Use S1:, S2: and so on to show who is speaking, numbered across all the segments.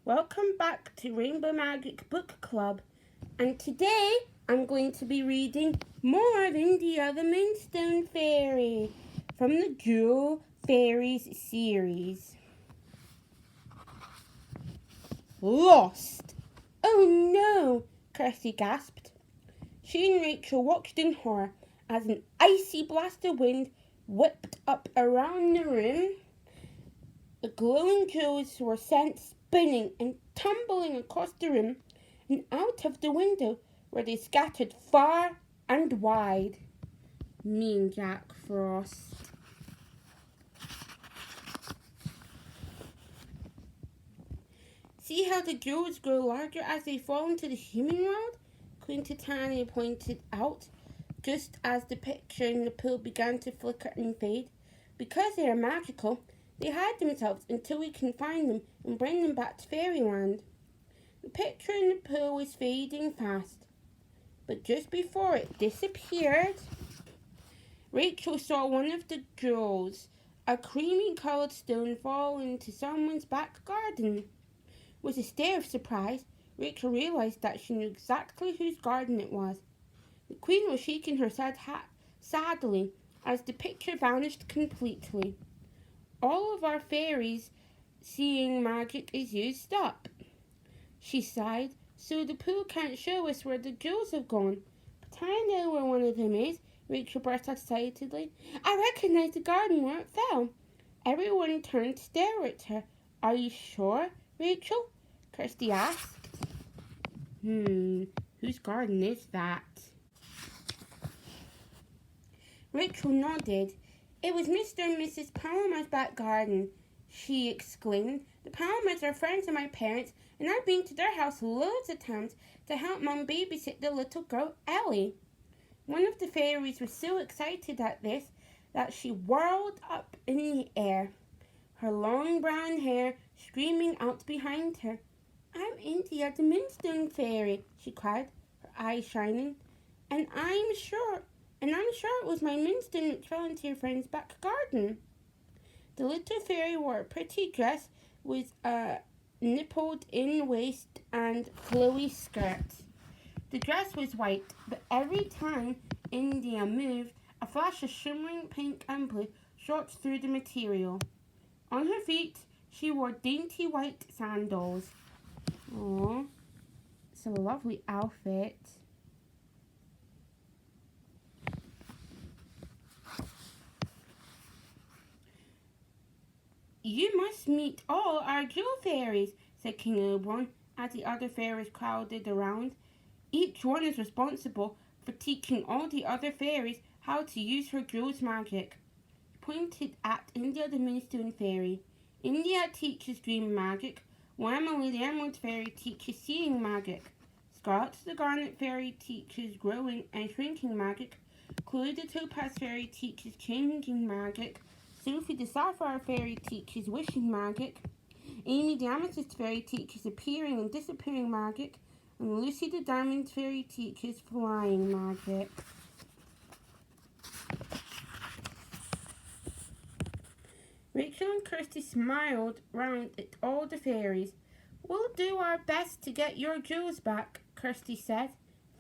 S1: Welcome back to Rainbow Magic Book Club, and today I'm going to be reading more of India the Moonstone Fairy from the Jewel Fairies series. Lost! Oh no! Kirsty gasped. She and Rachel watched in horror as an icy blast of wind whipped up around the room. The glowing jewels were sent spinning and tumbling across the room and out of the window, where they scattered far and wide. Mean Jack Frost. See how the jewels grow larger as they fall into the human world? Queen Titania pointed out, just as the picture in the pool began to flicker and fade. Because they are magical, they hide themselves until we can find them and bring them back to fairyland. The picture in the pool was fading fast, but just before it disappeared, Rachel saw one of the jewels, a creamy-coloured stone, fall into someone's back garden. With a stare of surprise, Rachel realised that she knew exactly whose garden it was. The Queen was shaking her head sadly as the picture vanished completely. All of our fairies' seeing magic is used up, she sighed, so the pool can't show us where the jewels have gone. But I know where one of them is, Rachel burst out excitedly. I recognise the garden where it fell. Everyone turned to stare at her. Are you sure, Rachel? Kirsty asked. Whose garden is that? Rachel nodded. It was Mr. and Mrs. Palmer's back garden, she exclaimed. The Palmers are friends of my parents, and I've been to their house loads of times to help Mum babysit the little girl, Ellie. One of the fairies was so excited at this that she whirled up in the air, her long brown hair streaming out behind her. I'm India the Moonstone Fairy, she cried, her eyes shining, and I'm sure it was my moonstone which fell into your friend's back garden. The little fairy wore a pretty dress with a nippled-in waist and flowy skirt. The dress was white, but every time India moved, a flash of shimmering pink and blue shot through the material. On her feet, she wore dainty white sandals. Aww, it's a lovely outfit. You must meet all our jewel fairies, said King Oberon, as the other fairies crowded around. Each one is responsible for teaching all the other fairies how to use her jewel's magic. He pointed at India the Moonstone Fairy. India teaches dream magic, Emily the Emerald Fairy teaches seeing magic. Scarlet the Garnet Fairy teaches growing and shrinking magic. Chloe the Topaz Fairy teaches changing magic. Sophie the Sapphire Fairy teaches wishing magic. Amy the Amethyst Fairy teaches appearing and disappearing magic. And Lucy the Diamond Fairy teaches flying magic. Rachel and Kirsty smiled round at all the fairies. We'll do our best to get your jewels back, Kirsty said.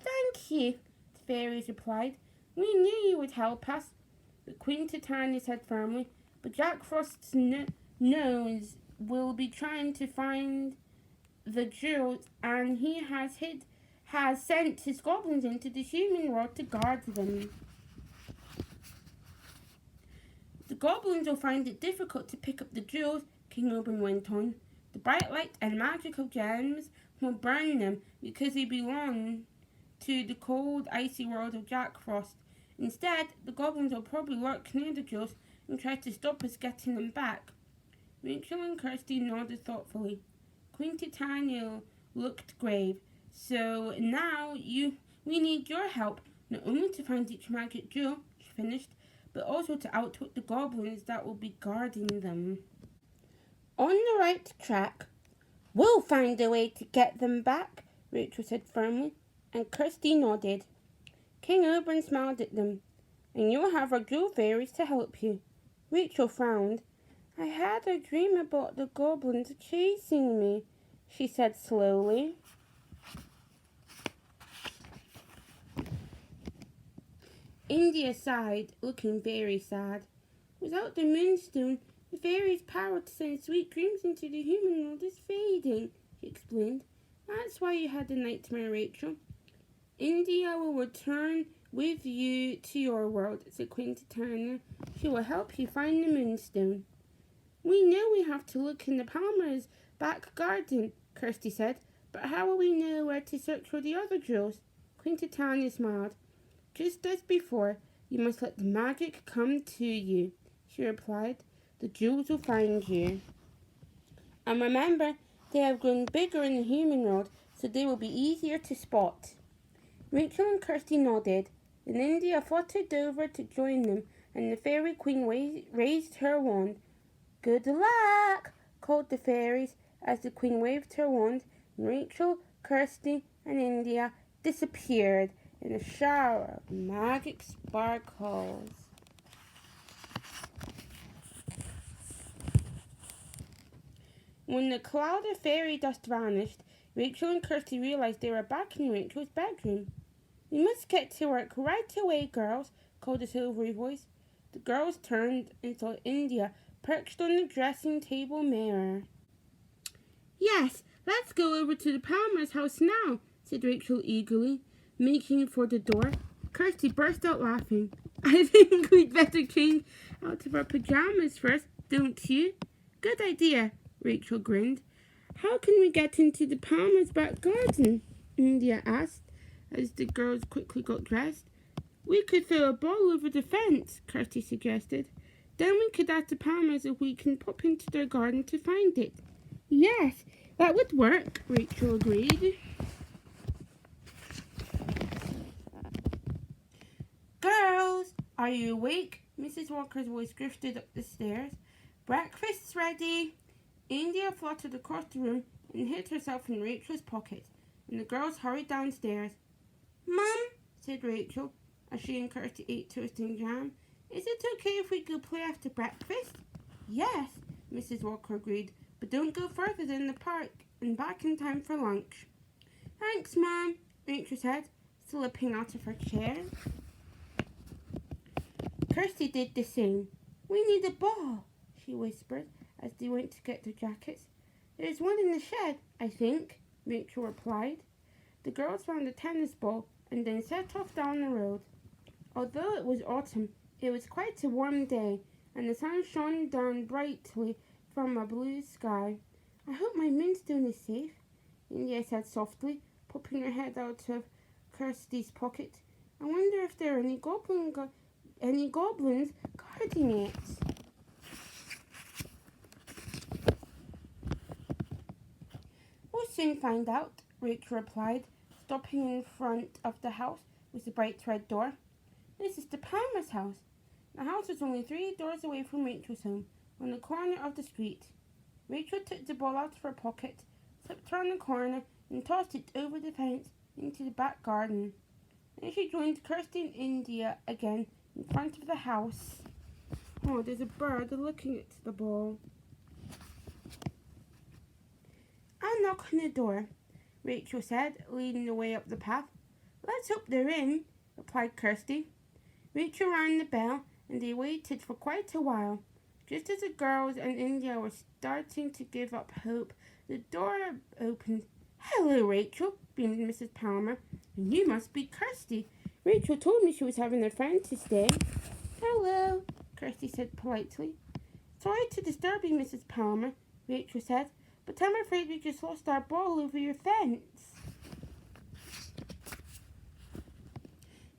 S1: Thank you, the fairies replied. We knew you would help us. But Queen Titania said firmly, but Jack Frost's nose will be trying to find the jewels, and he has sent his goblins into the human world to guard them. The goblins will find it difficult to pick up the jewels, King Oberon went on. The bright light and magical gems will burn them because they belong to the cold, icy world of Jack Frost. Instead, the goblins will probably lurk near the jewels and try to stop us getting them back. Rachel and Kirsty nodded thoughtfully. Queen Titania looked grave. So now we need your help, not only to find each magic jewel, she finished, but also to outwit the goblins that will be guarding them. On the right track. We'll find a way to get them back, Rachel said firmly, and Kirsty nodded. King Oberon smiled at them. And you'll have our jewel fairies to help you. Rachel frowned. I had a dream about the goblins chasing me, she said slowly. India sighed, looking very sad. Without the moonstone, the fairy's power to send sweet dreams into the human world is fading, she explained. That's why you had the nightmare, Rachel. India will return with you to your world, said Queen Titania. She will help you find the moonstone. We know we have to look in the Palmer's back garden, Kirsty said, but how will we know where to search for the other jewels? Queen Titania smiled. Just as before, you must let the magic come to you, she replied. The jewels will find you. And remember, they have grown bigger in the human world, so they will be easier to spot. Rachel and Kirsty nodded, and India fluttered over to join them, and the fairy queen raised her wand. Good luck, called the fairies as the queen waved her wand, and Rachel, Kirsty, and India disappeared in a shower of magic sparkles. When the cloud of fairy dust vanished, Rachel and Kirsty realized they were back in Rachel's bedroom. We must get to work right away, girls, called a silvery voice. The girls turned and saw India perched on the dressing table mirror. Yes, let's go over to the Palmer's house now, said Rachel eagerly, making for the door. Kirsty burst out laughing. I think we'd better change out of our pajamas first, don't you? Good idea, Rachel grinned. How can we get into the Palmer's back garden? India asked, as the girls quickly got dressed. We could throw a ball over the fence, Kirsty suggested. Then we could ask the Palmers if we can pop into their garden to find it. Yes, that would work, Rachel agreed. Girls, are you awake? Mrs. Walker's voice drifted up the stairs. Breakfast's ready. India fluttered across the room and hid herself in Rachel's pocket, and the girls hurried downstairs. Mum, said Rachel, as she and Kirsty ate toast and jam, is it okay if we go play after breakfast? Yes, Mrs. Walker agreed, but don't go further than the park and back in time for lunch. Thanks, Mum, Rachel said, slipping out of her chair. Kirsty did the same. We need a ball, she whispered as they went to get their jackets. There's one in the shed, I think, Rachel replied. The girls found a tennis ball and then set off down the road. Although it was autumn, it was quite a warm day, and the sun shone down brightly from a blue sky. I hope my moonstone is safe, India said softly, popping her head out of Kirsty's pocket. I wonder if there are any goblins guarding it. We'll soon find out, Rachel replied, stopping in front of the house with the bright red door. This is the Palmer's house. The house was only 3 doors away from Rachel's home, on the corner of the street. Rachel took the ball out of her pocket, slipped around the corner, and tossed it over the fence into the back garden. Then she joined Kirsty and India again in front of the house. Oh, there's a bird looking at the ball. I'll knock on the door, Rachel said, leading the way up the path. Let's hope they're in, replied Kirsty. Rachel rang the bell, and they waited for quite a while. Just as the girls and India were starting to give up hope, the door opened. Hello, Rachel, beamed Mrs. Palmer. And you must be Kirsty. Rachel told me she was having a friend to stay. Hello, Kirsty said politely. Sorry to disturb you, Mrs. Palmer, Rachel said, but I'm afraid we just lost our ball over your fence.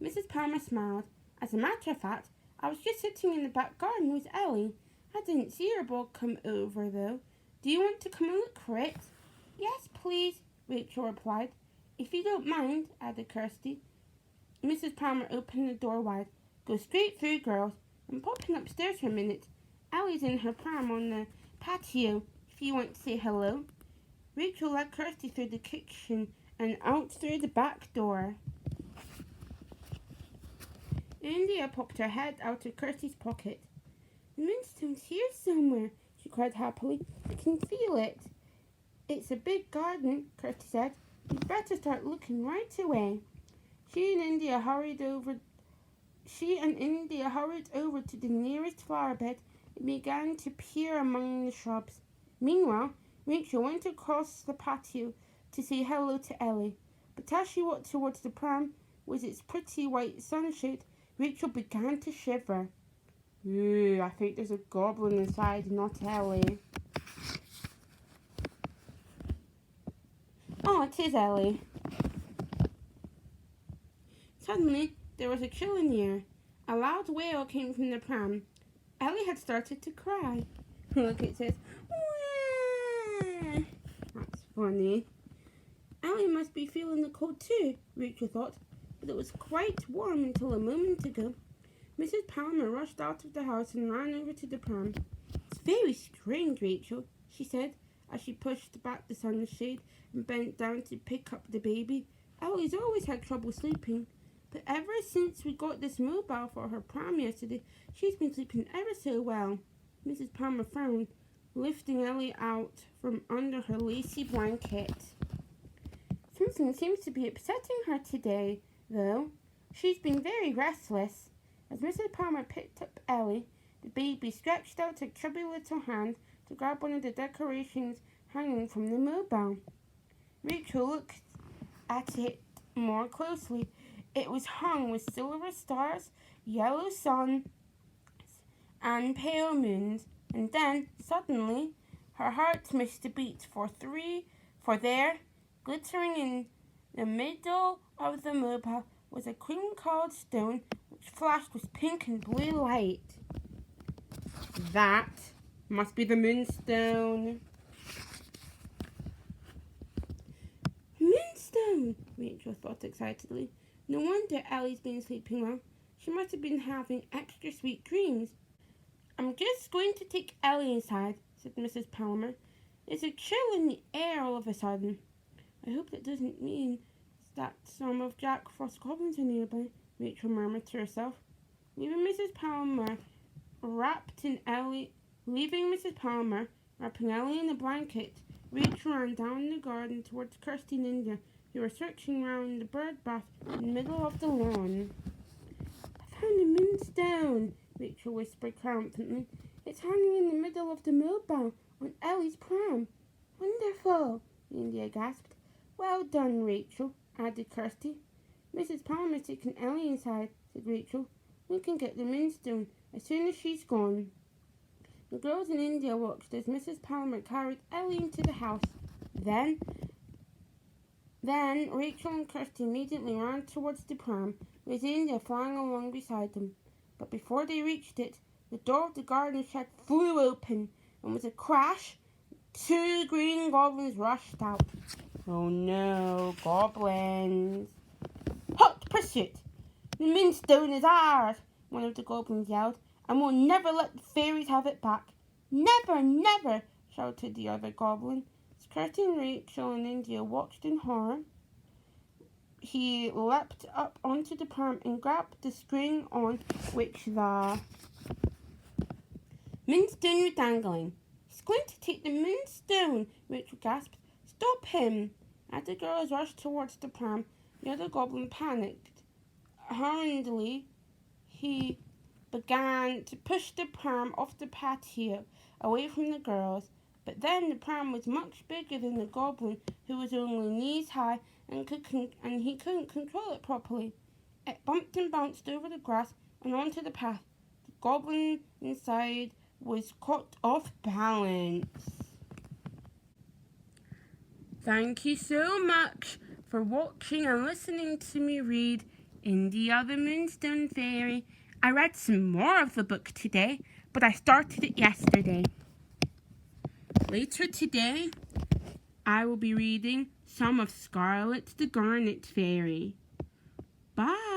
S1: Mrs. Palmer smiled. As a matter of fact, I was just sitting in the back garden with Ellie. I didn't see your ball come over, though. Do you want to come and look for it? Yes, please, Rachel replied. If you don't mind, added Kirsty. Mrs. Palmer opened the door wide. Go straight through, girls. I'm popping upstairs for a minute. Ellie's in her pram on the patio, if you want to say hello. Rachel led Kirsty through the kitchen and out through the back door. India popped her head out of Kirsty's pocket. The moonstone's here somewhere, she cried happily. I can feel it. It's a big garden, Kirsty said. You'd better start looking right away. She and India hurried over to the nearest flower bed and began to peer among the shrubs. Meanwhile, Rachel went across the patio to say hello to Ellie. But as she walked towards the pram with its pretty white sunshade, Rachel began to shiver. Ooh, I think there's a goblin inside, not Ellie. Oh, it is Ellie. Suddenly, there was a chill in the air. A loud wail came from the pram. Ellie had started to cry. Look, it says, wah! That's funny. Ellie must be feeling the cold too, Rachel thought, but it was quite warm until a moment ago. Mrs. Palmer rushed out of the house and ran over to the pram. It's very strange, Rachel, she said, as she pushed back the sunshade and bent down to pick up the baby. Ellie's always had trouble sleeping, but ever since we got this mobile for her pram yesterday, she's been sleeping ever so well. Mrs. Palmer frowned, lifting Ellie out from under her lacy blanket. Something seems to be upsetting her today, though. She's been very restless. As Mrs. Palmer picked up Ellie, the baby stretched out a chubby little hand to grab one of the decorations hanging from the mobile. Rachel looked at it more closely. It was hung with silver stars, yellow suns, and pale moons. And then, suddenly, her heart missed a beat, for there, glittering in the middle of the mobile, was a cream-colored stone which flashed with pink and blue light. That must be the moonstone. Moonstone! Rachel thought excitedly. No wonder Ellie's been sleeping well. She must have been having extra sweet dreams. I'm just going to take Ellie inside, said Mrs. Palmer. There's a chill in the air all of a sudden. I hope that doesn't mean that some of Jack Frost's goblins are nearby, Rachel murmured to herself. Leaving Mrs. Palmer wrapping Ellie in a blanket, Rachel ran down the garden towards Kirsty and India, who were searching round the bird bath in the middle of the lawn. I found the moonstone, Rachel whispered triumphantly. It's hanging in the middle of the mobile on Ellie's pram. Wonderful, India gasped. Well done, Rachel, added Kirsty. Mrs. Palmer's taken Ellie inside, said Rachel. We can get the moonstone as soon as she's gone. The girls in India watched as Mrs. Palmer carried Ellie into the house. Then Rachel and Kirsty immediately ran towards the pram, with India flying along beside them. But before they reached it, the door of the garden shed flew open, and with a crash, 2 green goblins rushed out. Oh no, goblins! Hot pursuit! The moonstone is ours! One of the goblins yelled, and we'll never let the fairies have it back. Never, never! Shouted the other goblin. As Kirsty and Rachel and India watched in horror, he leapt up onto the pram and grabbed the string on which the moonstone was dangling. He's going to take the moonstone, Rachel gasped. Stop him! As the girls rushed towards the pram, the other goblin panicked. Hurriedly, he began to push the pram off the patio, away from the girls. But then the pram was much bigger than the goblin, who was only knees high, and he couldn't control it properly. It bumped and bounced over the grass and onto the path. The goblin inside was caught off balance. Thank you so much for watching and listening to me read India the Moonstone Fairy. I read some more of the book today, but I started it yesterday. Later today, I will be reading some of Scarlet the Garnet Fairy. Bye!